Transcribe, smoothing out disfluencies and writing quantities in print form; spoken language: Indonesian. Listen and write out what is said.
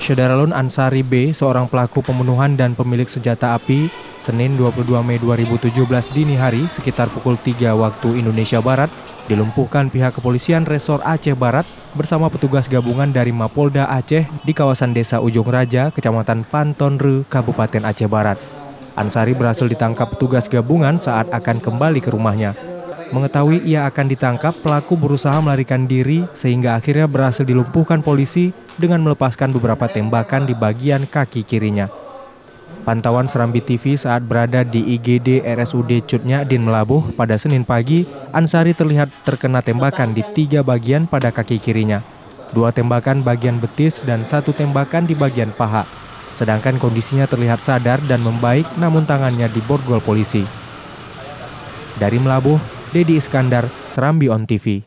Syederalun Ansari B, seorang pelaku pembunuhan dan pemilik senjata api, Senin 22 Mei 2017 dini hari sekitar pukul 3 waktu Indonesia Barat, dilumpuhkan pihak kepolisian Resor Aceh Barat bersama petugas gabungan dari Mapolda Aceh di kawasan Desa Ujung Raja, Kecamatan Pantonre, Kabupaten Aceh Barat. Ansari berhasil ditangkap petugas gabungan saat akan kembali ke rumahnya. Mengetahui ia akan ditangkap, pelaku berusaha melarikan diri sehingga akhirnya berhasil dilumpuhkan polisi dengan melepaskan beberapa tembakan di bagian kaki kirinya. Pantauan Serambi TV saat berada di IGD RSUD Cut Nyadin Melabuh pada Senin pagi, Ansari terlihat terkena tembakan di 3 bagian pada kaki kirinya. 2 tembakan bagian betis dan 1 tembakan di bagian paha. Sedangkan kondisinya terlihat sadar dan membaik namun tangannya diborgol polisi. Dari Melabuh, Dedi Iskandar, Serambi On TV.